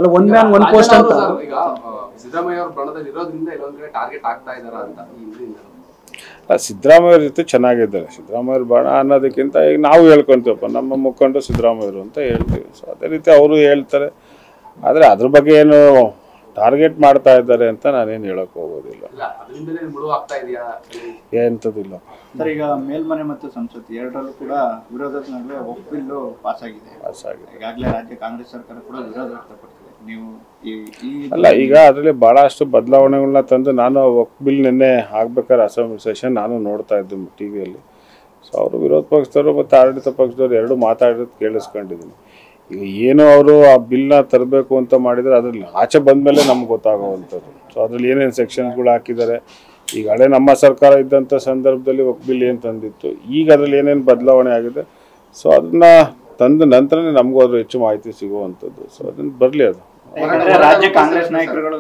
ಅಲ್ಲ one man one post ಅಂತ. ಈಗ ಸಿದ್ದರಾಮಯ್ಯ ಅವರು ಬಣದಲ್ಲಿ ಇರೋದ್ರಿಂದ ಇಲ್ಲೊಂದ್ ಕಡೆ ಟಾರ್ಗೆಟ್ ಆಗ್ತಾ ಇದಾರ ಅಂತ ಸಿದ್ದರಾಮಯ್ಯ ಜೊತೆ ಚೆನ್ನಾಗಿದ್ದಾರೆ. ಸಿದ್ದರಾಮಯ್ಯ ಬಣ ಅನ್ನೋದಕ್ಕಿಂತ ಈಗ ನಾವು ಹೇಳ್ಕೊಂತೀವಪ್ಪ, ನಮ್ಮ ಮುಖಂಡರು ಸಿದ್ದರಾಮಯ್ಯರು ಅಂತ ಹೇಳ್ತೀವಿ. ಸೊ ಅದೇ ರೀತಿ ಅವರು ಹೇಳ್ತಾರೆ. ಆದರೆ ಅದ್ರ ಬಗ್ಗೆ ಏನು ಟಾರ್ಗೆಟ್ ಮಾಡ್ತಾ ಇದ್ದಾರೆ ಅಂತ ನಾನೇನು ಹೇಳಕ್ ಹೋಗೋದಿಲ್ಲ. ಎಂಥದಿಲ್ಲ ಸರ್. ಈಗ ಮೇಲ್ಮನೆ ಮತ್ತು ಸಂಸತ್ ಎರಡರಲ್ಲೂ ಕೂಡ ವಿರೋಧದ ನಡುವೆ ವಕ್ಫ್ ಬಿಲ್ ಪಾಸ್ ಆಗಿದೆ. ಈಗಾಗಲೇ ರಾಜ್ಯ ಕಾಂಗ್ರೆಸ್ ಸರ್ಕಾರ ಕೂಡ ವಿರೋಧ ವ್ಯಕ್ತಪಡಿಸಿದೆ. ನೀವು ಅಲ್ಲ, ಈಗ ಅದರಲ್ಲಿ ಭಾಳಷ್ಟು ಬದಲಾವಣೆಗಳನ್ನ ತಂದು ನಾನು ವಕ್ಫ್ ಬಿಲ್ ನಿನ್ನೆ ಆಗ್ಬೇಕಾದ್ರೆ ಅಸೆಂಬ್ಲಿ ಸೆಷನ್ ನಾನು ನೋಡ್ತಾ ಇದ್ದೆ ಟಿ ವಿಯಲ್ಲಿ. ಸೊ ಅವರು ವಿರೋಧ ಪಕ್ಷದವರು ಮತ್ತು ಆಡಳಿತ ಪಕ್ಷದವರು ಎರಡು ಮಾತಾಡಿರೋದು ಕೇಳಿಸ್ಕೊಂಡಿದ್ದೀನಿ. ಈಗ ಏನು ಅವರು ಆ ಬಿಲ್ನ ತರಬೇಕು ಅಂತ ಮಾಡಿದರೆ ಅದರಲ್ಲಿ ಆಚೆ ಬಂದಮೇಲೆ ನಮ್ಗೆ ಗೊತ್ತಾಗೋವಂಥದ್ದು. ಸೊ ಅದರಲ್ಲಿ ಏನೇನು ಸೆಕ್ಷನ್ಸ್ಗಳು ಹಾಕಿದ್ದಾರೆ, ಈಗ ಹಳೆ ನಮ್ಮ ಸರ್ಕಾರ ಇದ್ದಂಥ ಸಂದರ್ಭದಲ್ಲಿ ವಕ್ಫ್ ಬಿಲ್ ಏನು ತಂದಿತ್ತು, ಈಗ ಅದರಲ್ಲಿ ಏನೇನು ಬದಲಾವಣೆ ಆಗಿದೆ, ಸೊ ಅದನ್ನ ತಂದ ನಂತರನೇ ನಮಗೂ ಅದ್ರ ಹೆಚ್ಚು ಮಾಹಿತಿ ಸಿಗುವಂಥದ್ದು. ಸೊ ಅದನ್ನು ಬರಲಿ. ಅದು ರಾಜ್ಯ ಕಾಂಗ್ರೆಸ್ ನಾಯಕರುಗಳು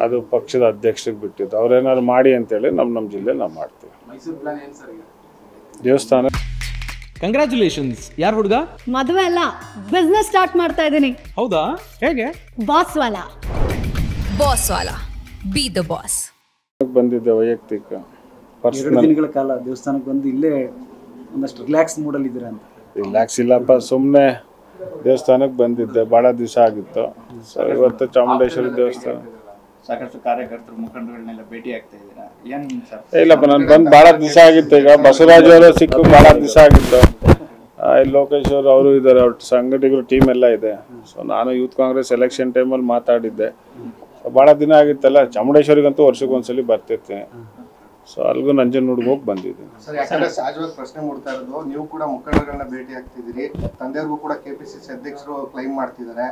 ಅದು ಪಕ್ಷದ ಅಧ್ಯಕ್ಷರಿಗೆ ಬಿಟ್ಟಿದ್ದು. ಅವ್ರೇನಾದ್ರು ಮಾಡಿ ಅಂತೇಳಿ ನಮ್ಮ ಜಿಲ್ಲೆಯಲ್ಲಿ ನಾವು ಮಾಡ್ತೀವಿ. ದೇವಸ್ಥಾನ. ಕಂಗ್ರ್ಯಾಚುಲೇಷನ್ಸ್. ಯಾರು ಹುಡುಗ? ಮದುವೆ ಅಲ್ಲ, ಬಿಸ್ನೆಸ್ ಸ್ಟಾರ್ಟ್ ಮಾಡ್ತಾ ಇದ್ದೀನಿ. ಹೌದಾ? ಹೇಗೆ? Boss Vala. Boss Vala, B the boss. ಬಂದಿದ್ದೆ ವೈಯಕ್ತಿಕ 2 ದಿನಗಳ ಕಾಲ ದೇವಸ್ಥಾನಕ್ಕೆ ಬಂದು ಇಲ್ಲೇ ಒಂದಷ್ಟು ರಿಲ್ಯಾಕ್ಸ್ ಮೂಡಲ್ಲಿ ಇದ್ದೀರಾ ಅಂತ. ರಿಲ್ಯಾಕ್ಸ್ ಇಲ್ಲಪ್ಪ, ಸುಮ್ಮನೆ ದೇವಸ್ಥಾನಕ್ಕೆ ಬಂದಿದ್ದೆ. ಭಾಳ ದಿವಸ ಆಗಿತ್ತು. ಸೊ ಇವತ್ತು ಚಾಮುಂಡೇಶ್ವರಿ ದೇವಸ್ಥಾನ. ಸಾಕಷ್ಟು ಕಾರ್ಯಕರ್ತರು ಮುಖಂಡಗಳನ್ನೆಲ್ಲ ಭೇಟಿ ಆಗ್ತಾ ಇದ್ದೀರಾ? ಏನ್ ಸರ್? ಇಲ್ಲಪ್ಪ, ನಾನು ಬಂದು ಭಾಳ ದಿವಸ ಆಗಿತ್ತು. ಈಗ ಬಸವರಾಜ್ ಅವರು ಸಿಕ್ಕು ಭಾಳ ದಿವಸ ಆಗಿತ್ತು. ಲೋಕೇಶ್ ಅವರು ಅವರು ಇದ್ದಾರೆ, ಅವ್ರ ಸಂಘಟಕರು ಟೀಮ್ ಎಲ್ಲ ಇದೆ. ಸೊ ನಾನು ಯೂತ್ ಕಾಂಗ್ರೆಸ್ ಎಲೆಕ್ಷನ್ ಟೈಮಲ್ಲಿ ಮಾತಾಡಿದ್ದೆ. ಭಾಳ ದಿನ ಆಗಿತ್ತಲ್ಲ, ಚಾಮುಂಡೇಶ್ವರಿಗಂತೂ ವರ್ಷಕ್ಕೊಂದ್ಸಲಿ ಬರ್ತಿರ್ತೀನಿ. ಸೊ ಅಲ್ಲಿಗೂ ನಂಜನಗೂಡಿಗೆ ಹೋಗಿ ಬಂದಿದ್ದೀನಿ. ಸಹಜವಾಗಿ ಪ್ರಶ್ನೆ ಮೂಡ್ತಾ ಇರೋದು, ನೀವು ಕೂಡ ಮುಖಂಡರುಗಳನ್ನ ಭೇಟಿ ಆಗ್ತಿದ್ದೀರಿ, ತಂದೆಯವ್ರಿಗೂ ಕೂಡ ಕೆಪಿಸಿಸಿ ಅಧ್ಯಕ್ಷರು ಕ್ಲೈಮ್ ಮಾಡ್ತಿದ್ದಾರೆ.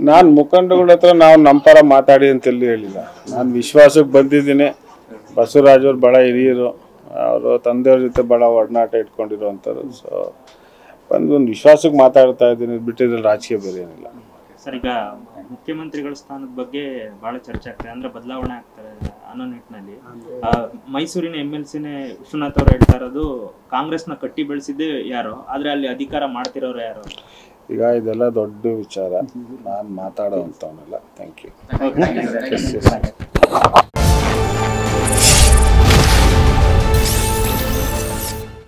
ನಾನು ಮುಖಂಡರುಗಳ ಹತ್ರ ನಾವು ನಮ್ಮ ಪರ ಮಾತಾಡಿ ಅಂತೆಲ್ಲ ಹೇಳಿಲ್ಲ. ನಾನು ವಿಶ್ವಾಸಕ್ಕೆ ಬಂದಿದ್ದೀನಿ. ಬಸವರಾಜ್ ಅವ್ರು ಭಾಳ ಹಿರಿಯರು, ಅವರು ತಂದೆಯವ್ರ ಜೊತೆ ಭಾಳ ಒಡನಾಟ ಇಟ್ಕೊಂಡಿರೋವಂಥದ್ದು. ಸೊ ಒಂದು ವಿಶ್ವಾಸಕ್ಕೆ ಮಾತಾಡ್ತಾ ಇದ್ದೀನಿ, ಬಿಟ್ಟಿದ್ರೆ ರಾಜಕೀಯ ಬೇರೆ ಏನಿಲ್ಲ. ಸರ್, ಈಗ ಮುಖ್ಯಮಂತ್ರಿಗಳ ಸ್ಥಾನದ ಬಗ್ಗೆ ಬಹಳ ಚರ್ಚೆ ಆಗ್ತದೆ, ಅಂದ್ರೆ ಬದಲಾವಣೆ ಆಗ್ತದೆ ಅನ್ನೋ ನಿಟ್ಟಿನಲ್ಲಿ ಮೈಸೂರಿನ MLCನೇ ವಿಶ್ವನಾಥ್ ಅವರು ಹೇಳ್ತಾ ಇರೋದು, ಕಾಂಗ್ರೆಸ್ನ ಕಟ್ಟಿ ಬೆಳೆಸಿದ್ದೆ ಯಾರೋ, ಆದ್ರೆ ಅಲ್ಲಿ ಅಧಿಕಾರ ಮಾಡ್ತಿರೋರು ಯಾರು? ಈಗ ಇದೆಲ್ಲ ದೊಡ್ಡ ವಿಚಾರ, ನಾನು ಮಾತಾಡೋ ಅಂಥವನ್ನೆಲ್ಲ. Thank you.